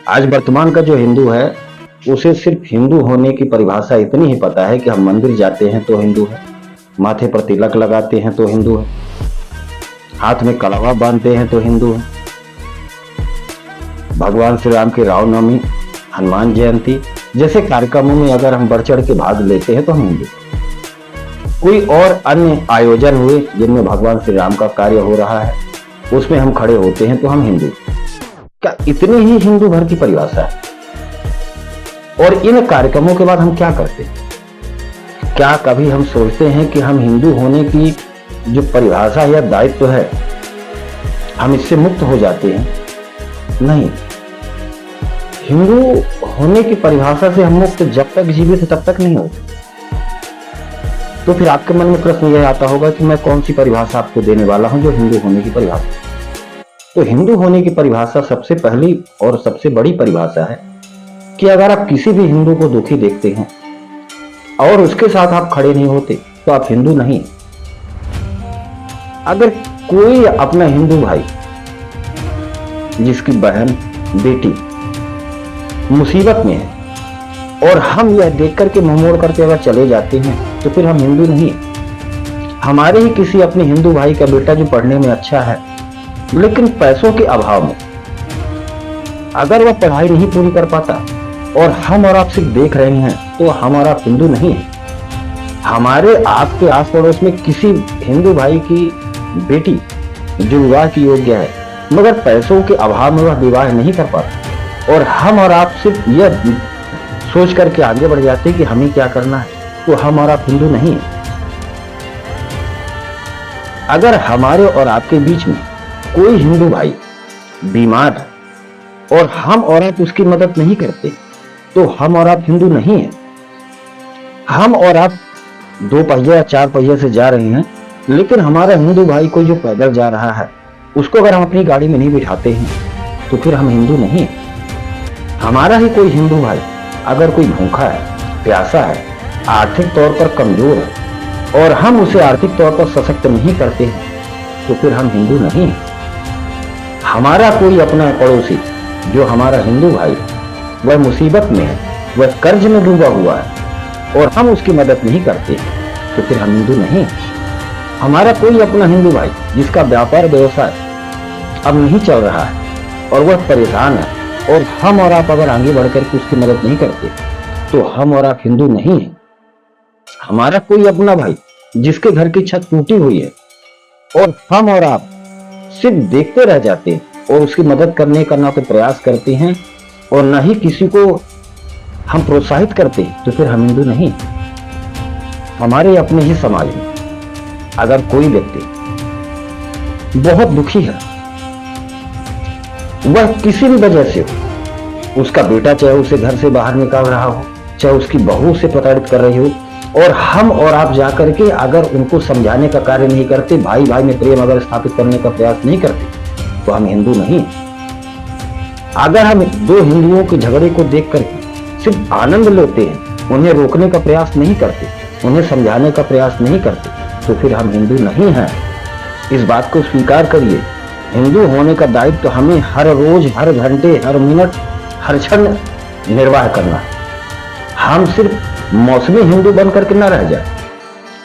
आज वर्तमान का जो हिंदू है उसे सिर्फ हिंदू होने की परिभाषा इतनी ही पता है कि हम मंदिर जाते हैं तो हिंदू है, माथे पर तिलक लगाते हैं तो हिंदू है, हाथ में कलवा बांधते हैं तो हिंदू है, भगवान श्री राम की रामनवमी, हनुमान जयंती जैसे कार्यक्रमों में अगर हम बढ़ चढ़ के भाग लेते हैं तो हम हिंदू। कोई और अन्य आयोजन हुए जिनमें भगवान श्री राम का कार्य हो रहा है उसमें हम खड़े होते हैं तो हम हिंदू। क्या इतनी ही हिंदू भर की परिभाषा है? और इन कार्यक्रमों के बाद हम क्या करते हैं? क्या कभी हम सोचते हैं कि हम हिंदू होने की जो परिभाषा या दायित्व है हम इससे मुक्त हो जाते हैं? नहीं, हिंदू होने की परिभाषा से हम मुक्त जब तक जीवित है तब तक नहीं होते। तो फिर आपके मन में प्रश्न यह आता होगा कि मैं कौन सी परिभाषा आपको देने वाला हूं जो हिंदू होने की परिभाषा। तो हिंदू होने की परिभाषा सबसे पहली और सबसे बड़ी परिभाषा है कि अगर आप किसी भी हिंदू को दुखी देखते हैं और उसके साथ आप खड़े नहीं होते तो आप हिंदू नहीं। अगर कोई अपना हिंदू भाई जिसकी बहन बेटी मुसीबत में है और हम यह देख करके मुंह मोड़ करके अगर चले जाते हैं तो फिर हम हिंदू नहीं। हमारे ही किसी अपने हिंदू भाई का बेटा जो पढ़ने में अच्छा है लेकिन पैसों के अभाव में अगर वह पढ़ाई नहीं पूरी कर पाता और हम और आप सिर्फ देख रहे हैं तो हम और आप हिंदू नहीं है। हमारे आपके आस पड़ोस में किसी हिंदू भाई की बेटी जो विवाह की योग्य है मगर पैसों के अभाव में वह विवाह नहीं कर पाता और हम और आप सिर्फ यह सोच करके आगे बढ़ जाते हैं कि हमें क्या करना है, तो हम और आप हिंदू नहीं है। अगर हमारे और आपके बीच में कोई हिंदू भाई बीमार है और हम और आप उसकी मदद नहीं करते तो हम और आप हिंदू नहीं है। हम और आप 2 पहिया या 4 पहिया से जा रहे हैं लेकिन हमारा हिंदू भाई कोई जो पैदल जा रहा है उसको अगर हम अपनी गाड़ी में नहीं बिठाते हैं तो फिर हम हिंदू नहीं है। हमारा ही कोई हिंदू भाई अगर कोई भूखा है, प्यासा है, आर्थिक तौर पर कमजोर है और हम उसे आर्थिक तौर पर सशक्त नहीं करते हैं तो फिर हम हिंदू नहीं है। हमारा कोई अपना पड़ोसी जो हमारा हिंदू भाई वह मुसीबत में है, वह कर्ज में डूबा हुआ है और हम उसकी मदद नहीं करते तो फिर हम हिंदू नहीं। हमारा कोई अपना हिंदू भाई जिसका व्यापार व्यवसाय अब नहीं चल रहा है और वह परेशान है और हम और आप अगर आगे बढ़कर के उसकी मदद नहीं करते तो हम और आप हिंदू नहीं है। हमारा कोई अपना भाई जिसके घर की छत टूटी हुई है और हम और आप सिर्फ देखते रह जाते हैं और उसकी मदद करने का ना तो प्रयास करते हैं और ना ही किसी को हम प्रोत्साहित करते तो फिर हम हिंदू नहीं। हमारे अपने ही समाज में अगर कोई व्यक्ति बहुत दुखी है, वह किसी भी वजह से हो, उसका बेटा चाहे उसे घर से बाहर निकाल रहा हो, चाहे उसकी बहू उसे प्रताड़ित कर रही हो और हम और आप जाकर के अगर उनको समझाने का कार्य नहीं करते, भाई भाई में प्रेम अगर स्थापित करने का प्रयास नहीं करते तो हम हिंदू नहीं। अगर हम 2 हिंदुओं के झगड़े को देख करके सिर्फ आनंद लेते हैं, उन्हें रोकने का प्रयास नहीं करते, उन्हें समझाने का प्रयास नहीं करते तो फिर हम हिंदू नहीं हैं। इस बात को स्वीकार करिए। हिंदू होने का दायित्व तो हमें हर रोज, हर घंटे, हर मिनट, हर क्षण निर्वाह करना है। हम सिर्फ मौसमी हिंदू बन करके न रह जाए,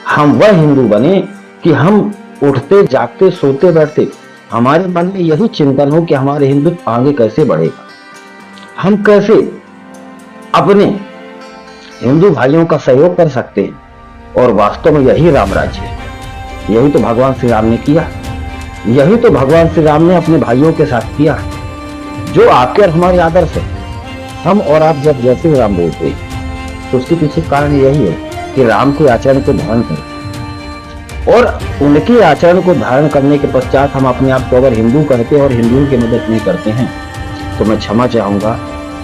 हम वह हिंदू बने कि हम उठते जागते सोते बैठते हमारे मन में यही चिंतन हो कि हमारे हिंदुत्व आगे कैसे बढ़ेगा, हम कैसे अपने हिंदू भाइयों का सहयोग कर सकते हैं। और वास्तव में यही राम राज्य है। यही तो भगवान श्री राम ने किया, यही तो भगवान श्री राम ने अपने भाइयों के साथ किया जो आपके और हमारे आदर्श है। हम और आप जब जैसे राम बोलते हैं तो उसके पीछे कारण यही है कि राम के आचरण को धारण करें और उनके आचरण को धारण करने के पश्चात हम अपने आप को अगर हिंदू कहते और हिंदुओं की मदद नहीं करते हैं तो मैं क्षमा चाहूंगा,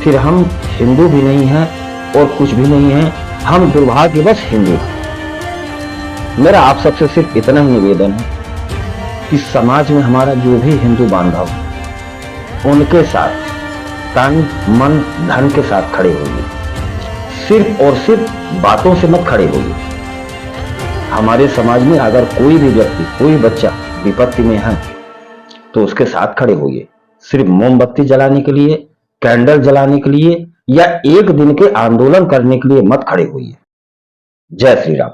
फिर हम हिंदू भी नहीं हैं और कुछ भी नहीं है, हम दुर्भाग्यवश हिंदू। मेरा आप सबसे सिर्फ इतना ही निवेदन है कि समाज में हमारा जो भी हिंदू बांधव उनके साथ तन मन धन के साथ खड़े होइए, सिर्फ और सिर्फ बातों से मत खड़े होइए। हमारे समाज में अगर कोई भी व्यक्ति, कोई बच्चा विपत्ति में है तो उसके साथ खड़े होइए। सिर्फ मोमबत्ती जलाने के लिए कैंडल जलाने के लिए या एक दिन के आंदोलन करने के लिए मत खड़े होइए। जय श्री राम।